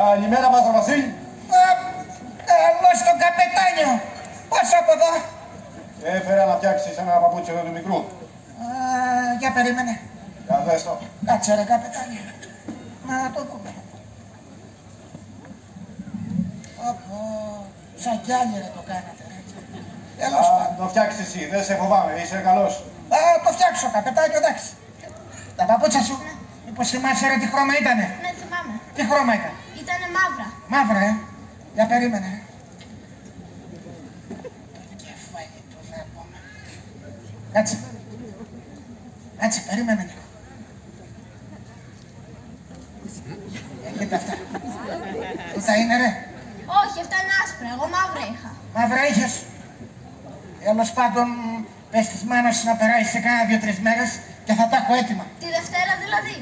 Καλημέρα, Μάστρο Βασίλη. Καλώς τον καπετάνιο. Πώς από εδώ? Έφερα να φτιάξεις ένα παπούτσι εδώ του μικρού. Για περίμενε. Για δες το. Κάτσε ρε καπετάνιο. Να το δούμε. Ωπω, σαν κι άλλοι ρε το κάνατε ρε. Τέλος πάντων. Το φτιάξεις εσύ, δεν σε φοβάμαι, είσαι καλός. Το φτιάξω καπετάνιο, εντάξει. Τα παπούτσια σου, μήπως θυμάσαι ρε τι χρώμα ήτανε? Ναι, θυμάμαι. Τι χρώμα ήταν? Ήτανε μαύρα. Μαύρα, Για περίμενε. Κεφάλι του να πούμε. Κάτσε. Κάτσε, περίμενε λίγο. Κοίτα αυτά. Πού θα είναι ρε? Όχι, αυτά είναι άσπρα. Εγώ μαύρα είχα. Μαύρα είχες. Τέλος πάντων, πες της μάνας σου να περάσει σε κάνα 2-3 μέρες και θα τα έχω έτοιμα. Τη Δευτέρα δηλαδή.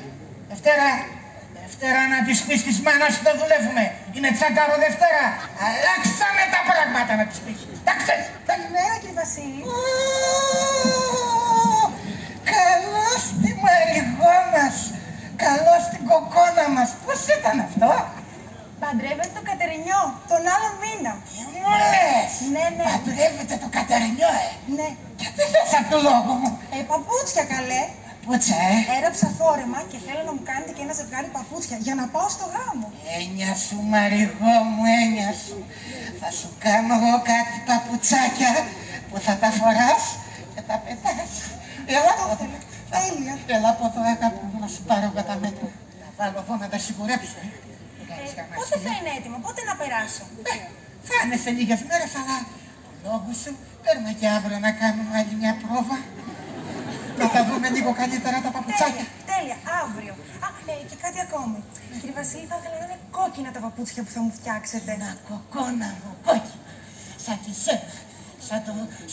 Δευτέρα να της πεις της μάνας σου δεν δουλεύουμε. Είναι τσαντάρο Δευτέρα. Αλλάξαμε τα πράγματα να της πεις. Εντάξει. Καλημέρα κύριε Βασίλη. Καλώς τη μαριγό μας. Καλώς την κοκόνα μας. Πώς ήταν αυτό? Παντρεύεται το Κατερινιό τον άλλο μήνα. Τι μου λες? Ναι. Παντρεύεται το Κατερινιό, Ναι. Και τι θες από το λόγο μου? Παπούτσια καλέ. Παπούτσια, Έραψα φόρεμα και θέλω να μου κάνετε και ένα ζευγάρι παπούτσια για να πάω στο γάμο. Έννοια σου, μαριγό μου, έννοια σου. Θα σου κάνω εγώ κάτι παπουτσάκια που θα τα φοράς και τα πετάς. Έλα από εδώ. Τέλεια. Έλα από εδώ, αγάπη μου, να σου πάρω κατά μέτρα. Να βάλω εδώ να τα σιγουρέψω. Πότε θα είναι έτοιμο, πότε να περάσω? Θα είναι σε λίγες μέρες, αλλά λόγω σου παίρνω και αύριο να κάνουμε άλλη μια πρόβα. Να τα δούμε λίγο καλύτερα τα παπουτσάκια. Τέλεια, αύριο. Και κάτι ακόμη. Κύριε Βασίλη, θα ήθελα να είναι κόκκινα τα παπούτσια που θα μου φτιάξετε. Ένα κοκόνα μου, κόκκινο. Σαν τη σένα.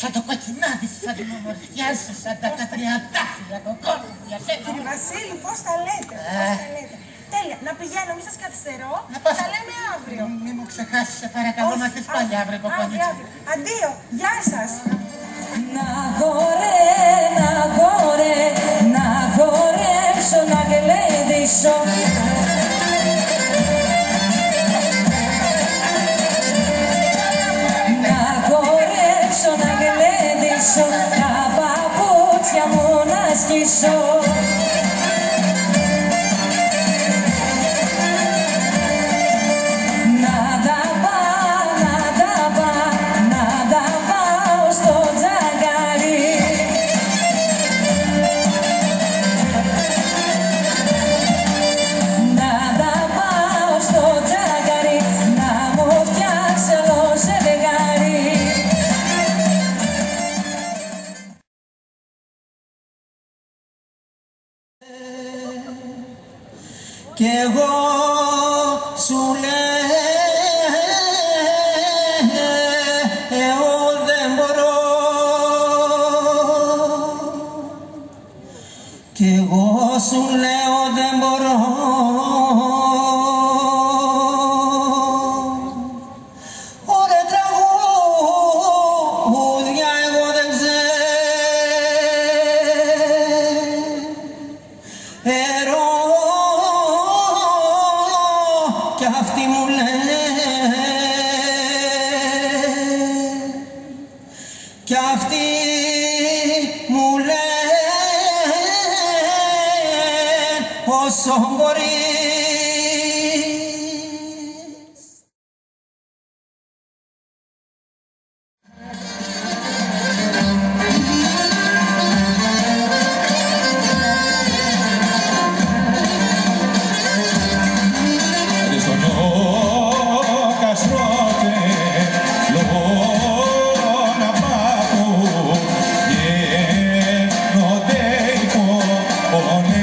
Σαν το κοκκινάδι, σαν την ομορφιά σου, σαν τα κατριαντάφυλλα, κοκόνα μου για σένα. Κύριε Βασίλη, πώς τα λέτε, Τέλεια, να πηγαίνω, μη σας καθυστερώ. Θα λέμε αύριο. Μη μου ξεχάσεις, σε παρακαλώ, να έρθεις πάλι αύριο, κοκκονίτσα. Αντίο, γεια σας. Να χορέψω, να γλεντήσω. Να χορέψω, να γλεντήσω, τα παπούτσια μου να σκίσω. Κι εγώ σου λέω δεν μπορώ. Κι εγώ σου λέω δεν μπορώ. Ωραία τραγούδια εγώ δεν ξέρω. Κι αυτή μου λένε, κι αυτή μου λένε όσο μπορείς. Πονένει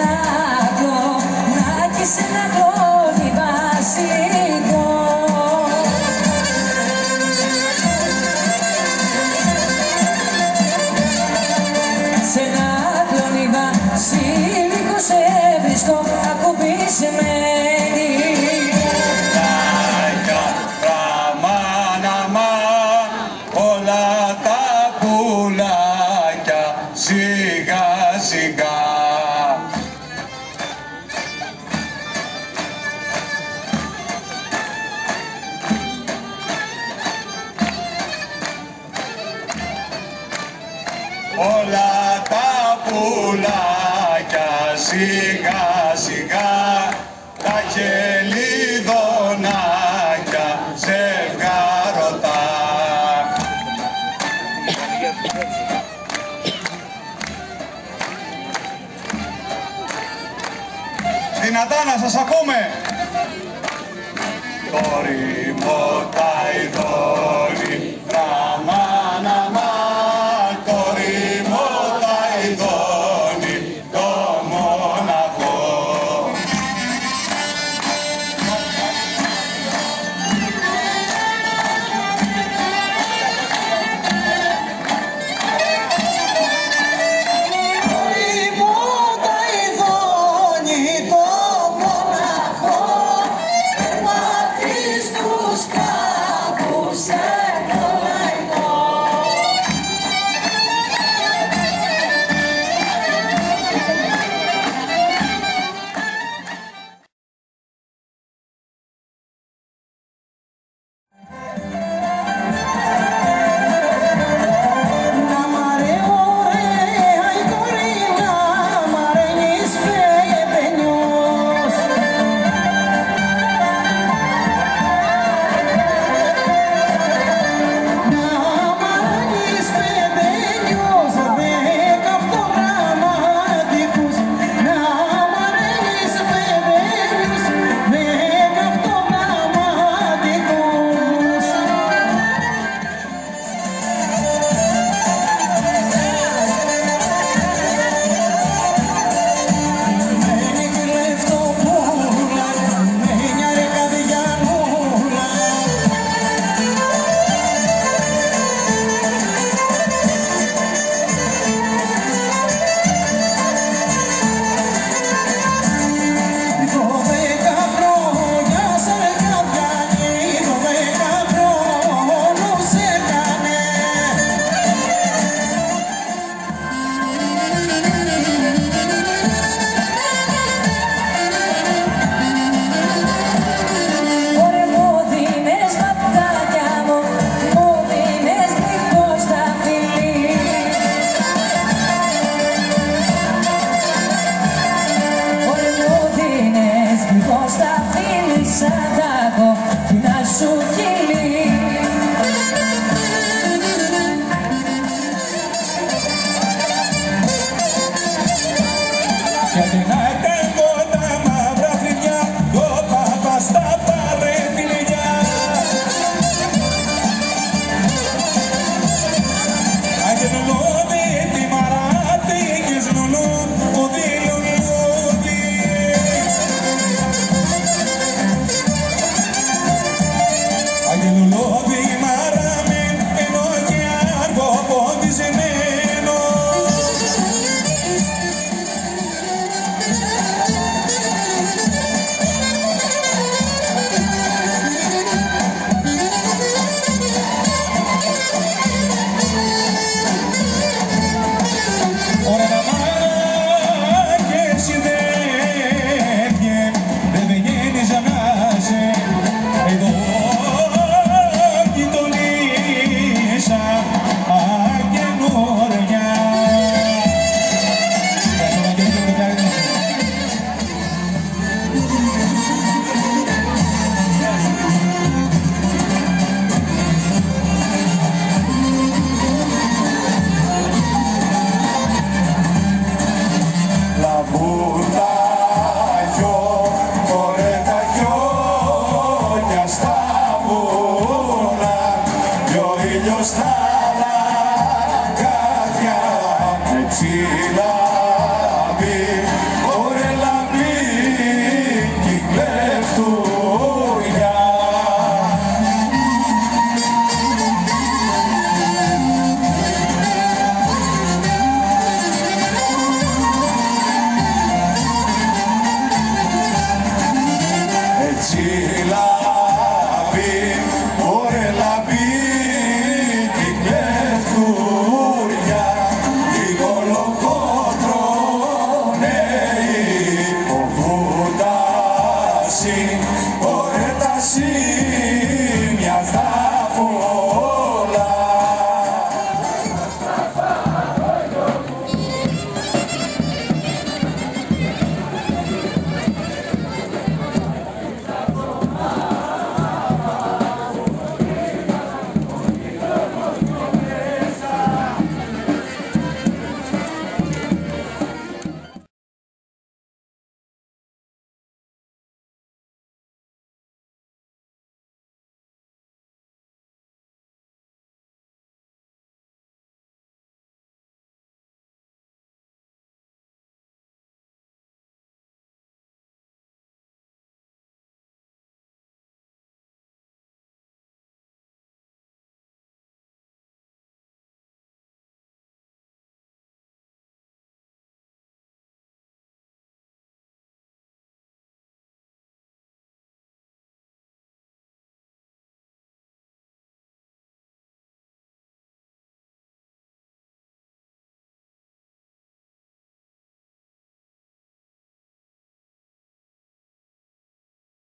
ένα κλονάκι, σε ένα κλόνι βασικό. Σ' ένα κλόνι βασίλικο σε βρίσκω ακουμπισμένη. Πουλάκια, ραμάναμα, όλα τα πουλάκια σιγά σιγά. Όλα τα πουλάκια σιγά σιγά, τα χελιδονάκια ζευγαρωτά. Δυνατά να σας ακούμε. Το ρημωτάει εδώ.